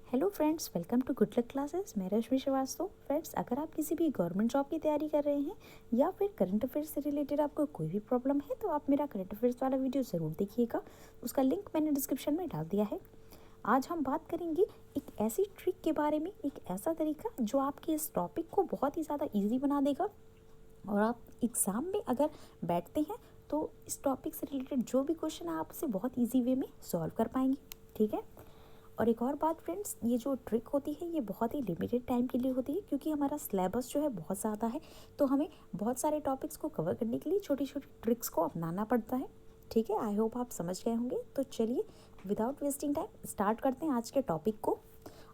Hello friends, welcome to good luck classes. मैं Rashmi Srivastava. Friends, अगर आप किसी भी गवर्नमेंट जॉब की तैयारी कर रहे हैं या फिर करंट अफेयर्स से रिलेटेड आपको कोई भी प्रॉब्लम है तो आप मेरा करंट अफेयर्स वाला वीडियो ज़रूर देखिएगा। उसका लिंक मैंने डिस्क्रिप्शन में डाल दिया है। आज हम बात करेंगे एक ऐसी ट्रिक के बारे में, एक ऐसा तरीका जो आपके इस टॉपिक को बहुत ही ज़्यादा ईजी बना देगा और आप एग्ज़ाम में अगर बैठते हैं तो इस टॉपिक से रिलेटेड जो भी क्वेश्चन है आप उसे बहुत ईजी वे में सॉल्व कर पाएंगे। ठीक है। और एक और बात फ्रेंड्स, ये जो ट्रिक होती है ये बहुत ही लिमिटेड टाइम के लिए होती है क्योंकि हमारा सिलेबस जो है बहुत ज़्यादा है, तो हमें बहुत सारे टॉपिक्स को कवर करने के लिए छोटी छोटी ट्रिक्स को अपनाना पड़ता है। ठीक है, आई होप आप समझ गए होंगे। तो चलिए विदाउट वेस्टिंग टाइम स्टार्ट करते हैं आज के टॉपिक को।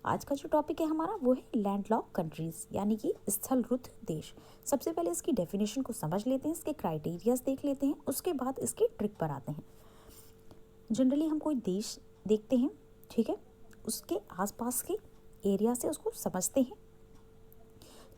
आज का जो टॉपिक है हमारा वो है लैंडलॉक कंट्रीज़ यानी कि स्थलरुद्ध देश। सबसे पहले इसकी डेफिनेशन को समझ लेते हैं, इसके क्राइटेरियाज देख लेते हैं, उसके बाद इसकी ट्रिक पर आते हैं। जनरली हम कोई देश देखते हैं, ठीक है, उसके आसपास के एरिया से उसको समझते हैं।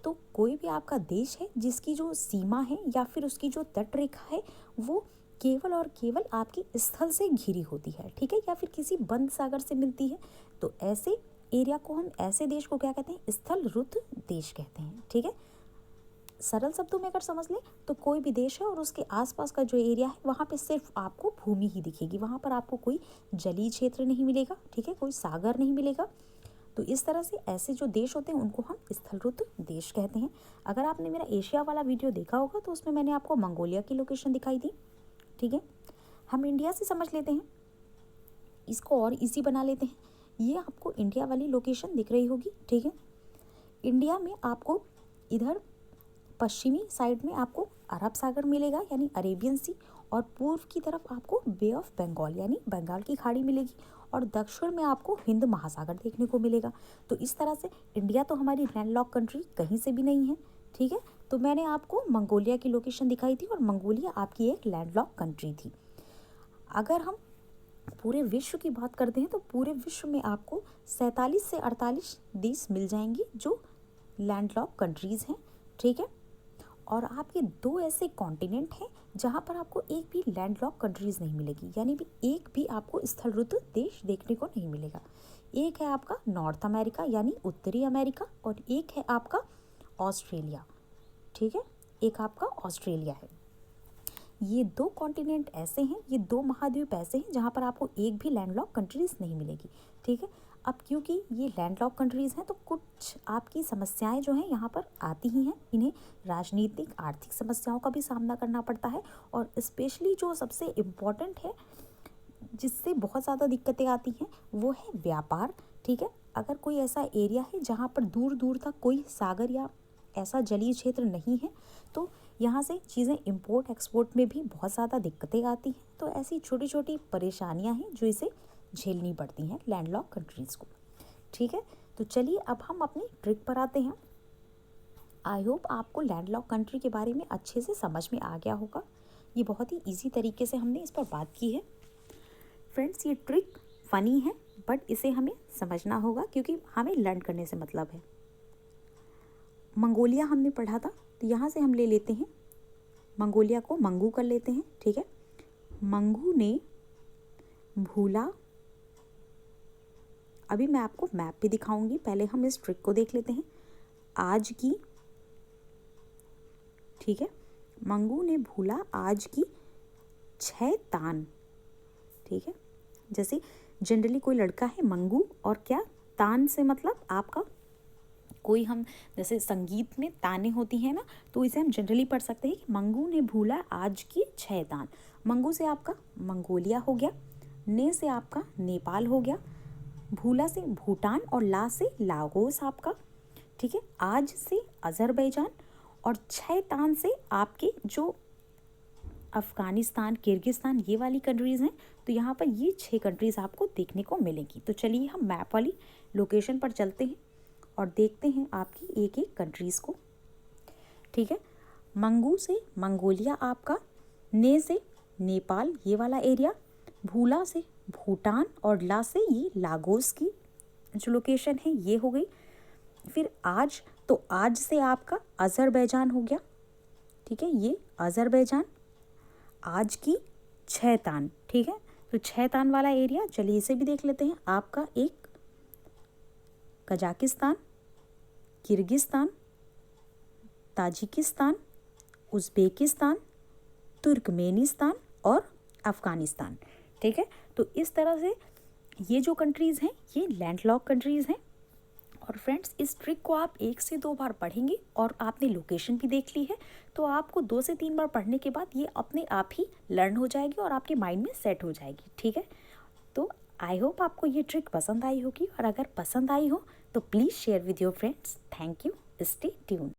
तो कोई भी आपका देश है जिसकी जो सीमा है या फिर उसकी जो तट रेखा है वो केवल और केवल आपकी स्थल से घिरी होती है, ठीक है, या फिर किसी बंद सागर से मिलती है, तो ऐसे एरिया को हम, ऐसे देश को क्या कहते हैं? स्थलरुद्ध देश कहते हैं। ठीक है, सरल शब्दों में अगर समझ लें तो कोई भी देश है और उसके आसपास का जो एरिया है वहाँ पे सिर्फ आपको भूमि ही दिखेगी, वहाँ पर आपको कोई जलीय क्षेत्र नहीं मिलेगा, ठीक है, कोई सागर नहीं मिलेगा। तो इस तरह से ऐसे जो देश होते हैं उनको हम स्थलरुद्ध देश कहते हैं। अगर आपने मेरा एशिया वाला वीडियो देखा होगा तो उसमें मैंने आपको मंगोलिया की लोकेशन दिखाई थी। ठीक है, हम इंडिया से समझ लेते हैं, इसको और इजी बना लेते हैं। ये आपको इंडिया वाली लोकेशन दिख रही होगी, ठीक है। इंडिया में आपको इधर पश्चिमी साइड में आपको अरब सागर मिलेगा यानी अरेबियन सी, और पूर्व की तरफ आपको बे ऑफ बंगाल यानी बंगाल की खाड़ी मिलेगी, और दक्षिण में आपको हिंद महासागर देखने को मिलेगा। तो इस तरह से इंडिया तो हमारी लैंडलॉक कंट्री कहीं से भी नहीं है। ठीक है, तो मैंने आपको मंगोलिया की लोकेशन दिखाई थी और मंगोलिया आपकी एक लैंडलॉक कंट्री थी। अगर हम पूरे विश्व की बात करते हैं तो पूरे विश्व में आपको 47 से 48 देश मिल जाएंगे जो लैंडलॉक कंट्रीज़ हैं। ठीक है, और आपके दो ऐसे कॉन्टिनेंट हैं जहाँ पर आपको एक भी लैंडलॉक कंट्रीज़ नहीं मिलेगी, यानी भी एक भी आपको स्थलरुद्ध देश देखने को नहीं मिलेगा। एक है आपका नॉर्थ अमेरिका यानी उत्तरी अमेरिका, और एक है आपका ऑस्ट्रेलिया। ठीक है, एक आपका ऑस्ट्रेलिया है। ये दो कॉन्टिनेंट ऐसे हैं, ये दो महाद्वीप ऐसे हैं जहाँ पर आपको एक भी लैंडलॉक कंट्रीज़ नहीं मिलेगी। ठीक है, अब क्योंकि ये लैंडलॉक कंट्रीज़ हैं तो कुछ आपकी समस्याएं जो हैं यहाँ पर आती ही हैं। इन्हें राजनीतिक आर्थिक समस्याओं का भी सामना करना पड़ता है, और स्पेशली जो सबसे इम्पॉर्टेंट है जिससे बहुत ज़्यादा दिक्कतें आती हैं वो है व्यापार। ठीक है, अगर कोई ऐसा एरिया है जहाँ पर दूर दूर तक कोई सागर या ऐसा जलीय क्षेत्र नहीं है तो यहाँ से चीज़ें इंपोर्ट एक्सपोर्ट में भी बहुत ज़्यादा दिक्कतें आती हैं। तो ऐसी छोटी छोटी परेशानियाँ हैं जो इसे झेलनी पड़ती हैं लैंडलॉक कंट्रीज़ को। ठीक है, तो चलिए अब हम अपनी ट्रिक पर आते हैं। आई होप आपको लैंडलॉक कंट्री के बारे में अच्छे से समझ में आ गया होगा। ये बहुत ही ईजी तरीके से हमने इस पर बात की है। फ्रेंड्स, ये ट्रिक फ़नी है बट इसे हमें समझना होगा क्योंकि हमें लर्न करने से मतलब है। मंगोलिया हमने पढ़ा था, तो यहाँ से हम ले लेते हैं मंगोलिया को, मंगू कर लेते हैं। ठीक है, मंगू ने भूला, अभी मैं आपको मैप भी दिखाऊंगी, पहले हम इस ट्रिक को देख लेते हैं। आज की, ठीक है, मंगू ने भूला आज की 6 तान। ठीक है, जैसे जनरली कोई लड़का है मंगू, और क्या तान से मतलब आपका कोई, हम जैसे संगीत में ताने होती हैं ना, तो इसे हम जनरली पढ़ सकते हैं कि मंगू ने भूला आज की 6 तान। मंगू से आपका मंगोलिया हो गया, ने से आपका नेपाल हो गया, भूला से भूटान, और ला से लागोस आपका। ठीक है, आज से अजरबैजान, और 6 तान से आपके जो अफ़गानिस्तान, किर्गिस्तान, ये वाली कंट्रीज़ हैं। तो यहाँ पर ये 6 कंट्रीज़ आपको देखने को मिलेंगी। तो चलिए हम मैप वाली लोकेशन पर चलते हैं और देखते हैं आपकी एक एक कंट्रीज़ को। ठीक है, मंगू से मंगोलिया आपका, ने से नेपाल ये वाला एरिया, भूला से भूटान, और ला से ये लागोस की जो लोकेशन है ये हो गई। फिर आज, तो आज से आपका अजरबैजान हो गया। ठीक है, ये अजरबैजान, आज की 6 तान। ठीक है, तो 6 तान वाला एरिया, चलिए इसे भी देख लेते हैं। आपका एक Kazakhstan, Kyrgyzstan, Tajikistan, Uzbekistan, Turkmenistan और अफ़गानिस्तान। ठीक है, तो इस तरह से ये जो कंट्रीज़ हैं ये लैंडलॉक कंट्रीज़ हैं। और फ्रेंड्स, इस ट्रिक को आप 1 से 2 बार पढ़ेंगे और आपने लोकेशन भी देख ली है, तो आपको 2 से 3 बार पढ़ने के बाद ये अपने आप ही लर्न हो जाएगी और आपके माइंड में सेट हो जाएगी। ठीक है, तो आई होप आपको ये ट्रिक पसंद आई होगी, और अगर पसंद आई हो तो please share with your friends. Thank you, stay tune.